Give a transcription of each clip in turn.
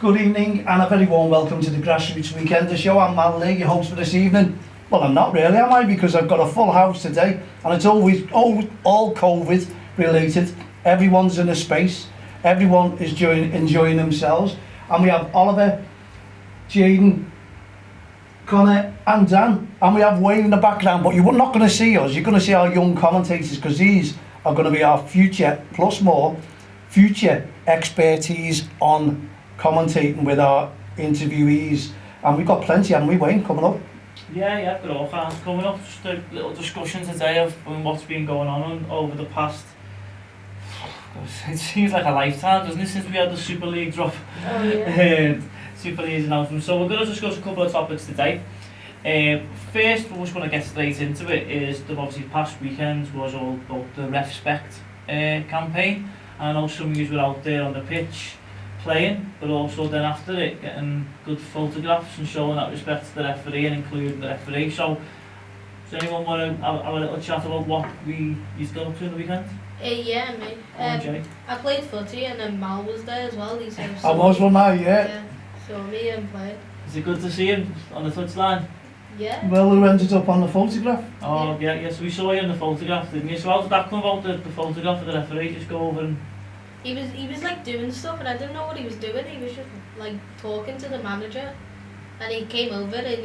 Good evening and a very warm welcome to the Grassroots Weekender Show. I'm Mal Lee, your host for this evening. Well, I'm not really, am I? Because I've got a full house today and it's always all COVID related. Everyone's in a space, everyone is enjoying themselves, and we have Oliver, Jayden, Connor and Dan, and we have Wayne in the background, but you're not going to see us, you're going to see our young commentators, because these are going to be our future, plus more, future expertise on commentating with our interviewees. And we've got plenty, haven't we, Wayne, coming up? Yeah, got all kinds coming up. Just a little discussion today of what's been going on over the past, it seems like a lifetime, doesn't it, since we had the Super League drop. Oh, yeah. Super League announcement. So we're going to discuss a couple of topics today. First, we're just going to get straight into it, is the obviously past weekend was all about the Respect campaign. And I know some of you were out there on the pitch playing, but also then after it getting good photographs and showing that respect to the referee and including the referee. So does anyone want to have a little chat about what you got up to in the weekend? Yeah, me. I played footy and then Mal was there as well. He said I was one night, yeah. Saw me and played. Is it good to see him on the touchline? Yeah. Well, who ended up on the photograph? Oh, yeah, so we saw you in the photograph, didn't you? So how did that come about, the photograph of the referee? Just go over and... He was like doing stuff and I didn't know what he was doing. He was just like talking to the manager and he came over and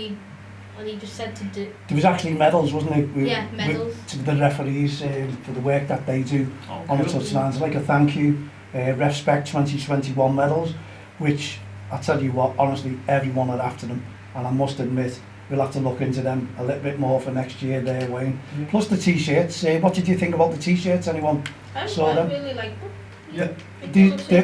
he just said to do... There was actually medals, wasn't there? Yeah, medals. To the referees for the work that they do on the touchlines. Like a thank you, Respect 2021 medals, which I tell you what, honestly, everyone are after them. And I must admit, we'll have to look into them a little bit more for next year there, Wayne. Yeah. Plus the t-shirts. What did you think about the t-shirts? Anyone saw them? I really like them. Yeah.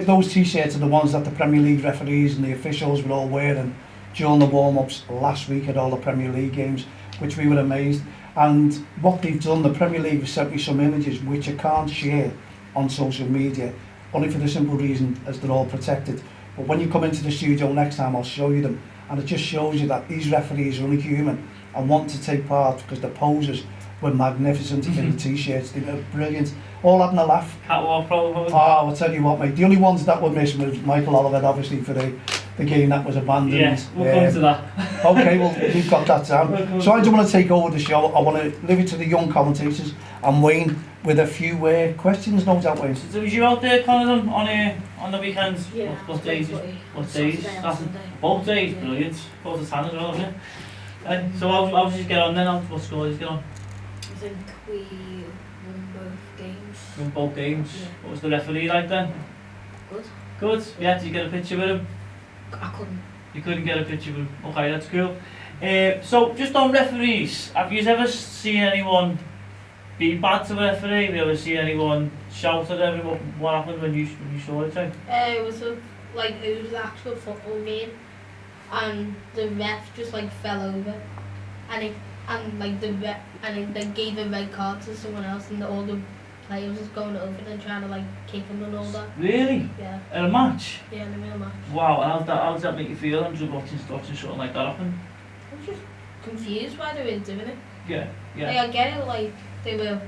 Those t-shirts are the ones that the Premier League referees and the officials were all wearing during the warm-ups last week at all the Premier League games, which we were amazed. And what they've done, the Premier League have sent me some images which I can't share on social media, only for the simple reason as they're all protected. But when you come into the studio next time, I'll show you them. And it just shows you that these referees are only human and want to take part, because the poses were magnificent in the t-shirts. They were brilliant. All having a laugh. Catwalk probably. Oh, I'll tell you what, mate. The only ones that were missing was Michael Oliver, obviously, for the game that was abandoned. Yeah, we'll come to that. Okay, well, we've got that down. So I don't want to take over the show. I want to leave it to the young commentators and Wayne with a few questions, no doubt, Wayne. So was you out there, Connor, on the weekends? Yeah. What days? What days? Both days, brilliant. Both the tan as well, haven't you? And so how did you get on then? What score did you get on? I think we won both games. Won both games. Yeah. What was the referee like then? Good. Good? Yeah, did you get a picture with him? I couldn't. You couldn't get a picture with him? Okay, that's cool. So just on referees, have you ever seen anyone be bad to a referee? Have you ever seen anyone shout at everyone? What happened when you saw it? It was an actual football game, and the ref just like fell over, and they gave a red card to someone else, and all the players was going over and trying to like kick him and all that. Really? Yeah. In a match? Yeah, in a real match. Wow, and how does that make you feel? I'm just watching something like that happen. I was just confused why they were doing it. Yeah. Like, I get it, like they were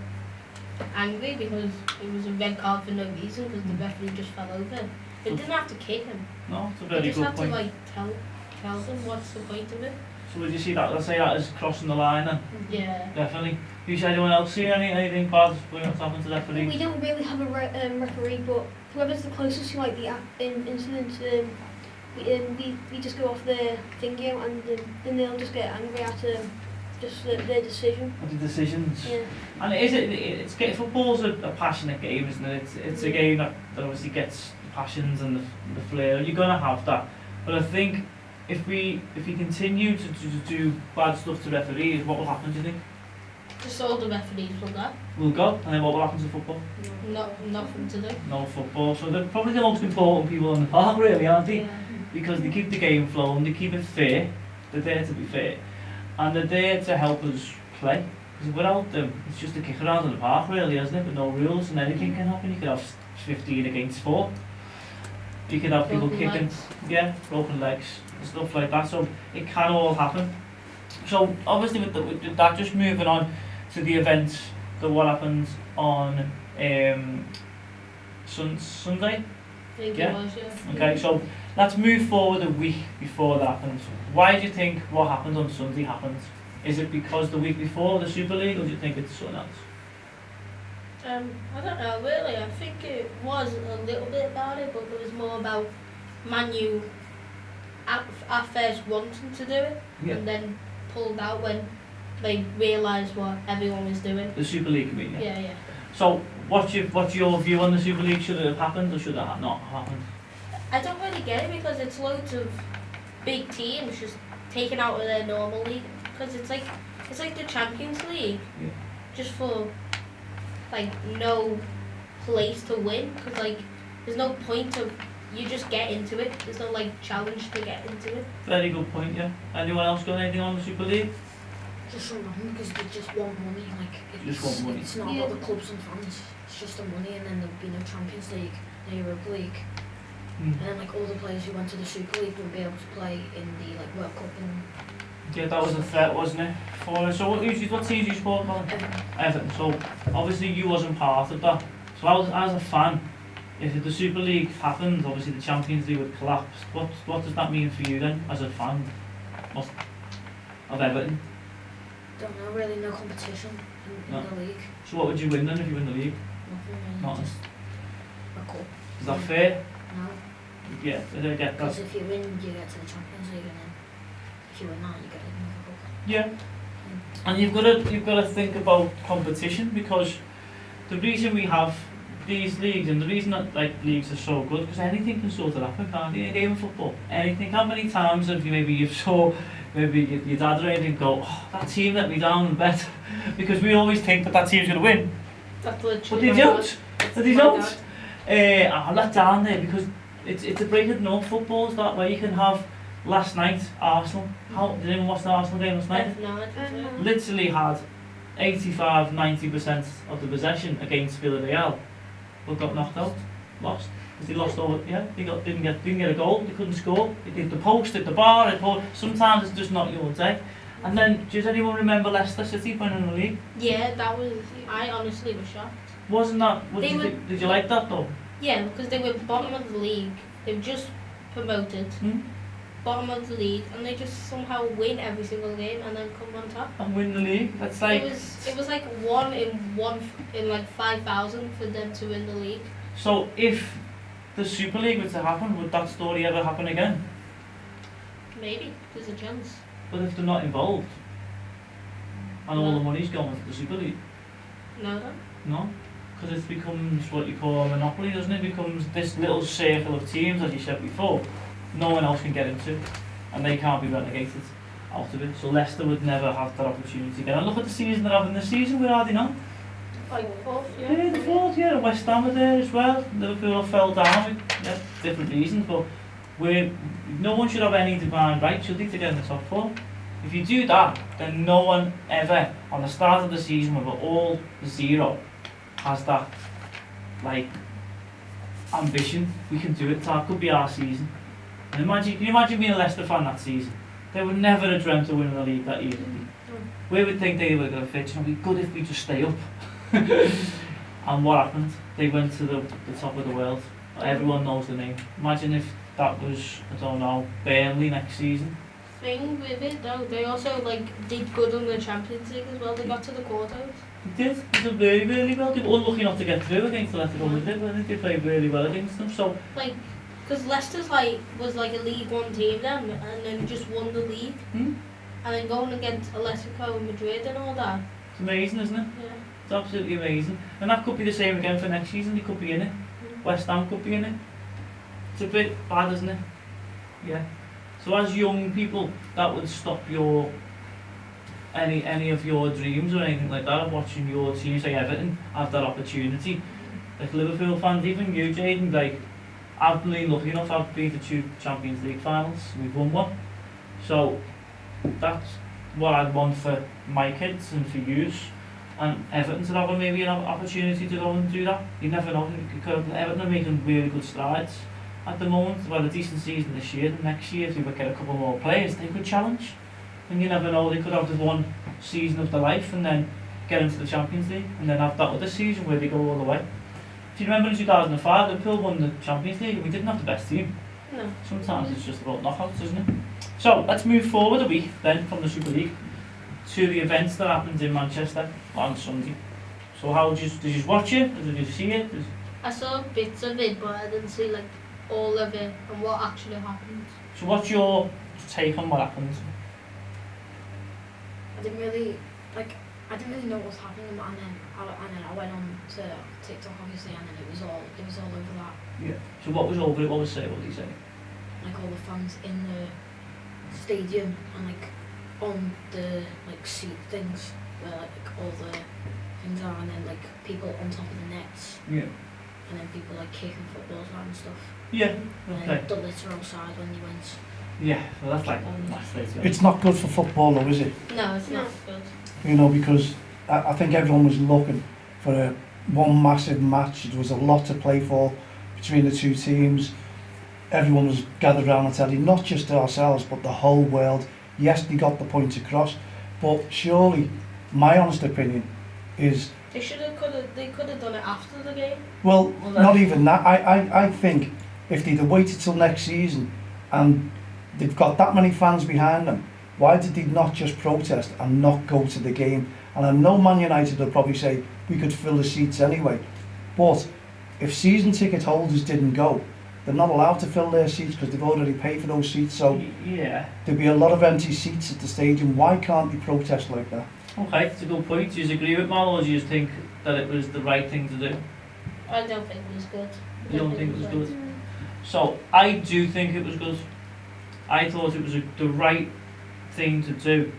angry because it was a red card for no reason because the referee just fell over. They didn't have to kick him. No, it's a They very just good had point. to like tell them what's the point of it. So would you see that? Let's say that as crossing the line then? Yeah. Definitely. Do you see anyone else see anything bad when it's happened to the referee? We don't really have a referee, but whoever's the closest to like the incident, we just go off their thingy and then they'll just get angry at just their decision. At the decisions? Yeah. And football's a passionate game, isn't it? It's a game that obviously gets the passions and the flair. You're going to have that. But I think if we continue to do bad stuff to referees, what will happen, do you think? Just all the referees will go. We'll go, and then what will happen to football? Nothing to do. No football. So they're probably the most important people in the park, really, aren't they? Yeah. Because they keep the game flowing, they keep it fair, they're there to be fair, and they're there to help us play. Because without them, it's just a kick around in the park, really, isn't it? With no rules, and anything can happen. You could have 15 against 4. You could have people Broken kicking, legs. broken legs, and stuff like that. So it can all happen. So obviously with that, just moving on to the event, what happened on Sunday, I think Yeah? it was, yeah. Okay, so let's move forward a week before that happens. Why do you think what happened on Sunday happened? Is it because the week before the Super League, or do you think it's something else? I don't know really. I think it was a little bit about it, but it was more about Man U at first wanting to do it Yeah. and then pulled out when they realised what everyone was doing. The Super League, you mean? Yeah, yeah. So, what's your view on the Super League? Should it have happened, or should it have not happened? I don't really get it because it's loads of big teams just taken out of their normal league. Because it's like the Champions League, Yeah. just for like no place to win. Because like there's no point of you just get into it. There's no like challenge to get into it. Very good point, yeah. Anyone else got anything on the Super League? Just so wrong because they just want money. Like it's, Just want money. It's not about the clubs and fans. It's just the money, and then there'll be no Champions League, no Europa League, and then like all the players who went to the Super League will be able to play in the like World Cup and. Yeah, that was a threat, wasn't it? So what teams do you support, Colin? Everton. So obviously you wasn't part of that. So as a fan, if the Super League happened, obviously the Champions League would collapse. What does that mean for you then, as a fan of Everton? Don't know really, no competition in No. the league. So what would you win then if you win the league? Nothing really. Nothing. Just a cup. Is that fair? No, Yeah, I don't get that. because if you win, you get to the Champions League, and then if you win that, you get another cup. Yeah. And you've got to think about competition, because the reason we have these leagues, and the reason that like leagues are so good, because anything can sort of happen, can't it? In a game of football, anything. How many times have you saw maybe your dad or anything go, oh, that team let me down and bet, because we always think that team's going to win, That's but literally. they my don't. dad. But they My don't. dad. I'm let down there because it's a break of no footballs that way. You can have last night Arsenal. How did anyone watch the Arsenal game last night? No, I didn't. Literally had 85-90% of the possession against Villarreal, but got knocked out, lost. Because they lost all, yeah, didn't get a goal, they couldn't score. They did the post, hit the bar, sometimes it's just not your day. And then, does anyone remember Leicester City winning the league? Yeah, that was. I honestly was shocked. Wasn't that, did you like that though? Yeah, because they were bottom of the league. They were just promoted, bottom of the league, and they just somehow win every single game and then come on top. And win the league? That's like... It was like one in like 5,000 for them to win the league. So if the Super League were to happen, would that story ever happen again? Maybe there's a chance. But if they're not involved, and all the money's going to the Super League, No, then. no? Because it becomes what you call a monopoly, doesn't it? It becomes this little circle of teams, as you said before, no one else can get into, and they can't be relegated out of it. So Leicester would never have that opportunity again. And look at the season they're having this season, where are they now? Like fourth, yeah. Yeah, the fourth, yeah, and West Ham are there as well. Liverpool fell down, yeah, different reasons, but no one should have any divine right, should they, to get in the top four? If you do that, then no one ever, on the start of the season, when we're all zero, has that, like, ambition. We can do it, that could be our season. And can you imagine being a Leicester fan that season? They would never have dreamt of winning the league that year. We would think they were going to fit, it'd be good if we just stay up. And what happened? They went to the top of the world. Everyone knows the name. Imagine if that was, I don't know, Burnley next season. Thing with it though, they also like did good on the Champions League as well. They got to the quarters. They did. They did really, really well. They were unlucky not to get through against Leicester United, but they played really well against them. So, Like, because Leicester's was like a League One team then, and then just won the league, and then going against Atletico Madrid and all that. it's amazing, isn't it? Yeah. It's absolutely amazing. And that could be the same again for next season. They could be in it. West Ham could be in it. It's a bit bad, isn't it? Yeah. So as young people, that would stop your any of your dreams or anything like that of watching your team, say Everton, have that opportunity. Like Liverpool fans, even you, Jayden, like I've been lucky enough, I've been to 2 Champions League finals, we've won one. So that's what I'd want for my kids and for yous. And Everton to have maybe an opportunity to go and do that. You never know. Everton are making really good strides at the moment. Well, a decent season this year. And next year, if they would get a couple more players, they could challenge. And you never know, they could have the one season of their life and then get into the Champions League and then have that other season where they go all the way. If you remember in 2005, Liverpool won the Champions League and we didn't have the best team. No. Sometimes it's just about knockouts, isn't it? So let's move forward a week then from the Super League to the events that happened in Manchester on Sunday. So how did you watch it? Did you see it? I saw bits of it, but I didn't see like all of it and what actually happened. So what's your take on what happened? I didn't really know what was happening, and then I went on to TikTok obviously, and then it was all over that. Yeah. So what was over it? What was it? What did he say? Like all the fans in the stadium and like on the like seat things where like all the things are, and then like people on top of the nets, Yeah. and then people like kicking footballs around and stuff. Yeah. And Okay. then the litter outside when you went. Yeah. Well, that's like last day. It's not good for football though, is it? No, it's not good. You know, because I think everyone was looking for one massive match. There was a lot to play for between the two teams. Everyone was gathered around the telly, not just ourselves, but the whole world. Yes, they got the point across, but surely, my honest opinion is, They could have done it after the game. well, Well, not even that. I think if they'd have waited till next season and they've got that many fans behind them, why did they not just protest and not go to the game? And I know Man United will probably say we could fill the seats anyway, but if season ticket holders didn't go, they're not allowed to fill their seats because they've already paid for those seats. So Yeah. there'd be a lot of empty seats at the stadium. Why can't they protest like that? Okay, it's a good point. Do you agree with Mal, or do you think that it was the right thing to do? I don't think it was good. You don't think it was good? Mm. So I do think it was good. I thought it was the right thing to do,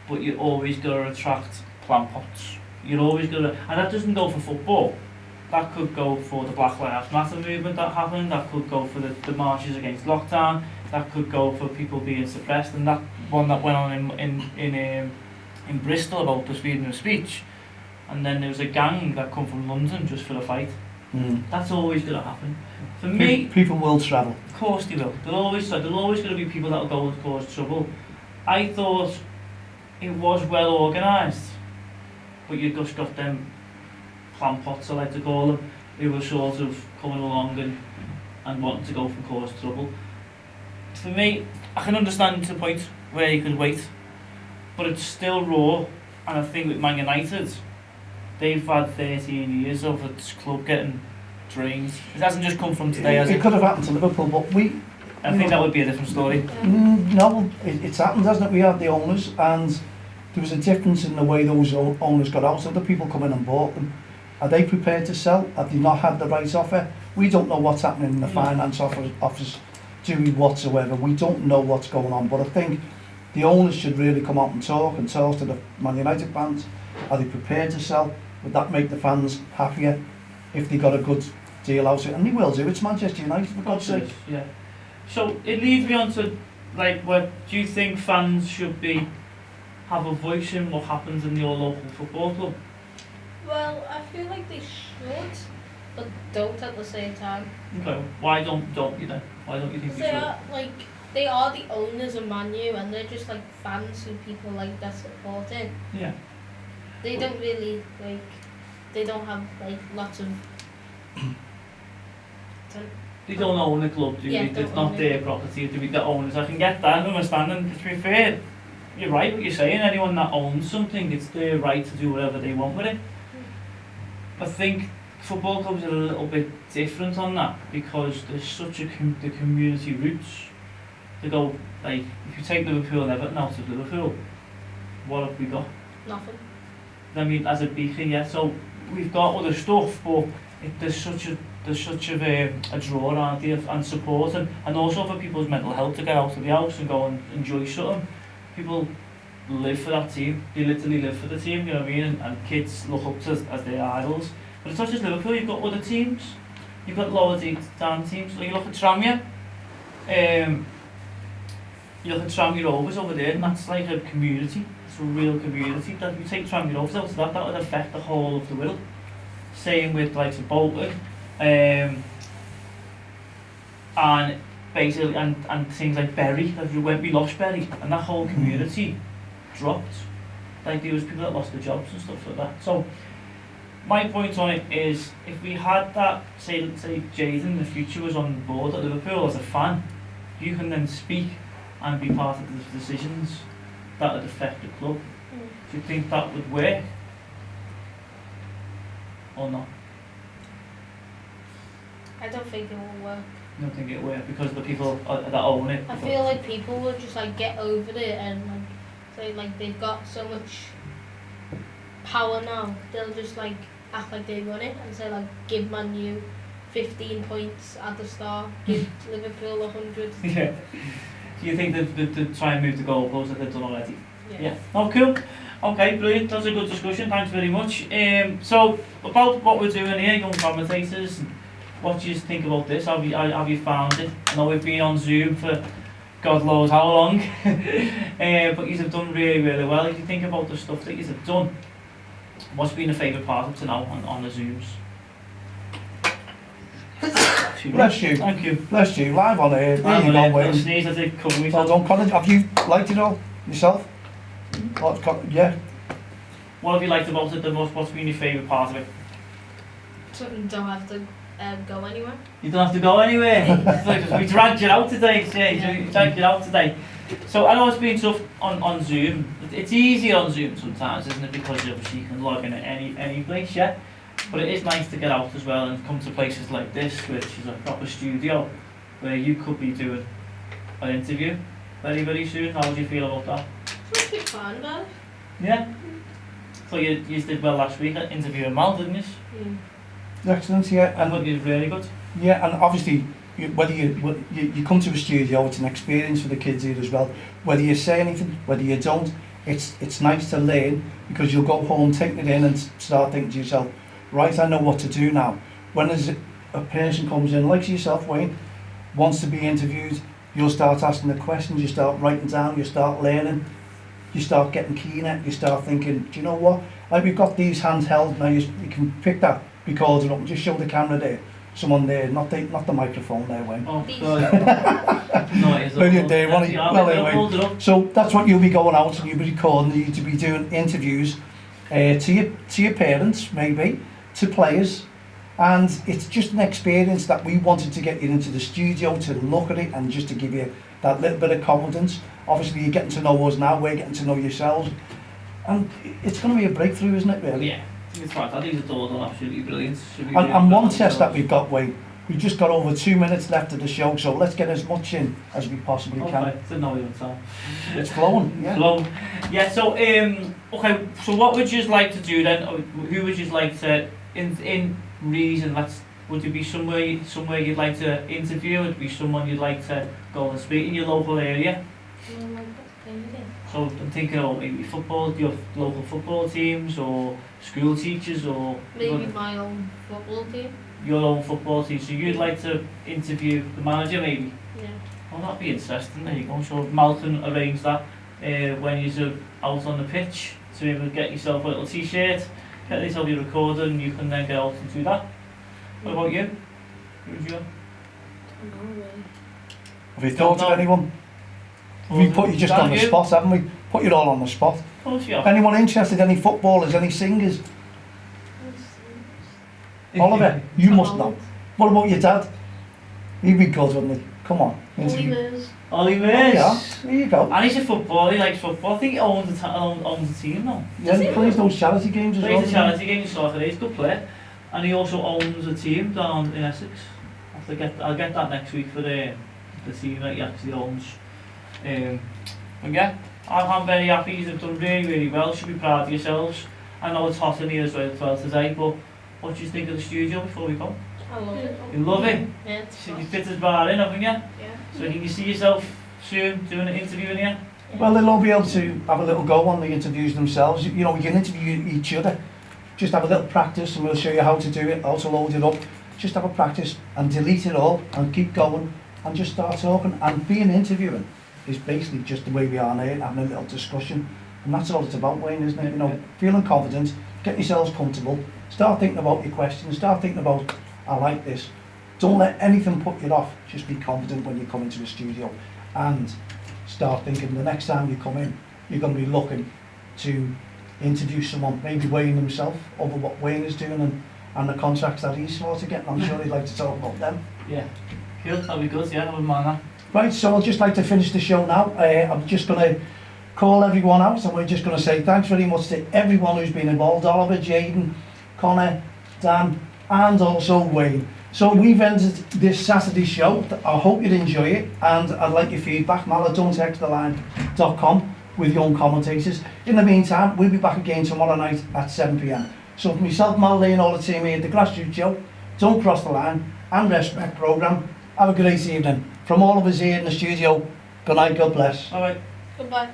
but you always got to attract plant pots. You're always going to, and that doesn't go for football. That could go for the Black Lives Matter movement that happened. That could go for the marches against lockdown. That could go for people being suppressed. And that one that went on in Bristol about the freedom of speech. And then there was a gang that come from London just for a fight. That's always going to happen. For me, People will travel. of course they will. There'll always going to be people that will go and cause trouble. I thought it was well organised, but you just got them plant pots, I like to call them, who were sort of coming along and wanting to go and cause trouble. For me, I can understand to the point where you could wait, but it's still raw. And I think with Man United, they've had 13 years of its club getting drained. It hasn't just come from today, has It it? could have happened to Liverpool, but I think that would be a different story. no, it's happened, hasn't it? We had the owners, and there was a difference in the way those owners got out. Other people come in and bought them. Are they prepared to sell? Have they not had the right offer? We don't know what's happening in the finance office, do we whatsoever? We don't know what's going on, but I think the owners should really come out and talk to the Man United fans. Are they prepared to sell? Would that make the fans happier if they got a good deal out of it? And they will do. It's Manchester United, for God's sake. Yeah. So it leads me on to, like, what do you think fans should have a voice in what happens in your local football club? Well, I feel like they should, but don't at the same time. Okay. Why don't you then? Why don't you think Because you should? they are the owners of Man U, and they're just like fans who people like that supporting. Yeah. They don't really they don't have like lots of. They don't own the club, do Yeah, they? It's don't not own their property to be the owners. I can get that and understand, and to be fair, you're right what you're saying. Anyone that owns something, it's their right to do whatever they want with it. I think football clubs are a little bit different on that because there's such the community roots. They go, like, if you take Liverpool and Everton out of Liverpool, what have we got? Nothing. I mean, as a beacon, yeah. So we've got other stuff, but there's such a draw around here and support, and also for people's mental health to get out of the house and go and enjoy something. People live for that team. They literally live for the team. You know what I mean? And kids look up to as their idols. But it's not just Liverpool. You've got other teams. You've got lower down teams. So you look at Tranmere. You look at Tranmere Rovers over there, and that's like a community. It's a real community. That if you take Tranmere Rovers out of that would affect the whole of the Wirral. Same with like Bolton, and basically and things like Bury. Like we lost Bury, and that whole community dropped. Like there was people that lost their jobs and stuff like that. So my point on it is, if we had that, say Jayden in the future was on board at Liverpool as a fan, you can then speak and be part of the decisions that would affect the club. Do you think that would work? Or not? I don't think it will work. I don't think it would work because the people that own it. I feel like people will just like get over it and like say like they've got so much power now. They'll just like act like they run it and say like give Man U 15 points at the start, give Liverpool 100. Yeah. Do you think that they try and move the goalposts that they've done already? Yeah. Oh, cool. Okay, brilliant. That's a good discussion. Thanks very much. So about what we're doing here, young commentators. What do you think about this? Have you found it? I know we've been on Zoom for God knows how long, but you have done really, really well. If you think about the stuff that you have done, what's been a favourite part up to now on the Zooms? Bless you. Thank you. Bless you. Live on air. There you go, Wayne. Sneeze, I did cover Well myself. done, Colin. Have you liked it all yourself? Yeah. What have you liked about it the most? What's been your favourite part of it? So you don't have to go anywhere. You don't have to go anywhere. We dragged you out today. We dragged you out today. So I know it's been tough on Zoom. It's easy on Zoom sometimes, isn't it? Because obviously you can log in at any place, yeah. But it is nice to get out as well and come to places like this, which is a proper studio, where you could be doing an interview very, very soon. How would you feel about that? It's pretty fun about it. Yeah. So you did well last week at interviewing Mal, didn't you? Excellent, yeah. And what you did really good. Yeah, and obviously, whether you come to a studio, it's an experience for the kids here as well. Whether you say anything, whether you don't, it's nice to learn, because you'll go home, take it in and start thinking to yourself, right, I know what to do now. When a person comes in, like yourself, Wayne, wants to be interviewed, you'll start asking the questions, you start writing down, you start learning, you start getting keener, you start thinking, do you know what, like we've got these handheld now, you can pick that recorder up and just show the camera there, someone there, not the microphone there, Wayne. Oh, no, it is. Brilliant day, Ronnie. Well, anyway, hold it up. so that's what you'll be going out and you'll be recording, you to be doing interviews to your parents, maybe, to players, and it's just an experience that we wanted to get you into the studio to look at it and just to give you that little bit of confidence. Obviously you're getting to know us now, we're getting to know yourselves, and it's going to be a breakthrough, isn't it, really? Yeah, it's right. I think it's all done absolutely brilliant. And one test that we've got, Wayne, we've just got over 2 minutes left of the show, so let's get as much in as we possibly can. Okay, didn't know you would tell. It's flowing, yeah. Flowing. Yeah, so, okay, so what would you like to do then? Or who would you like to, in reason, would it be somewhere you'd like to interview? Would it be someone you'd like to go and speak in your local area? So I'm thinking about maybe football, your local football teams, or school teachers, or Maybe my own football team. your own football team. So you'd like to interview the manager, maybe? Yeah. Oh, that'd be interesting. There you go. So Mal can arrange that when you're out on the pitch, to able to get yourself a little T-shirt, get yourself your recorder, and you can then get out and do that. What about you? Who's you? Have you thought of anyone? We put you just on the spot, haven't we? Put you all on the spot. Of course you have. Anyone interested? Any footballers? Any singers? Oliver, you must know. What about your dad? He'd be good, wouldn't he? Come on. Olivers. Ollie Oh, Mears. yeah, there you go. And he's a footballer, he likes football. I think he owns the team now. Yeah, he plays those charity games as well. Plays the charity game, soccer, he's a good player. And he also owns a team down in Essex. I'll get that next week for the team that he actually owns. But yeah, I'm very happy. You've done really, really well. You should be proud of yourselves. I know it's hot in here as well today, but what do you think of the studio before we go? I love it. You love it? Yeah, it's You fun. fitted bar in, haven't you? Yeah. So can you see yourself soon doing an interview in here? Well, they'll all be able to have a little go on the interviews themselves. You know, we can interview each other. Just have a little practice and we'll show you how to do it, how to load it up. Just have a practice and delete it all and keep going and just start talking. And being interviewing is basically just the way we are now, having a little discussion. And that's all it's about, Wayne, isn't it? You know, feeling confident, get yourselves comfortable, start thinking about your questions, start thinking about, I like this. Don't let anything put you off. Just be confident when you come into the studio and start thinking the next time you come in, you're going to be looking to interview someone, maybe Wayne himself, over what Wayne is doing and the contracts that he's sort of getting. I'm sure he'd like to talk about them. Yeah. Cool, that'll be good, yeah, I wouldn't mind that. Right, so I'd just like to finish the show now. I'm just going to call everyone out, and we're just going to say thanks very much to everyone who's been involved. Oliver, Jayden, Connor, Dan, and also Wayne. So we've ended this Saturday show. I hope you'd enjoy it, and I'd like your feedback. maladon'texttheline.com with young commentators. In the meantime, we'll be back again tomorrow night at 7 p.m. So for myself, Maladon, and all the team here at the Grassroots Show, Don't Cross the Line and Respect programme, have a great evening. From all of us here in the studio, good night, God bless. Alright. Goodbye.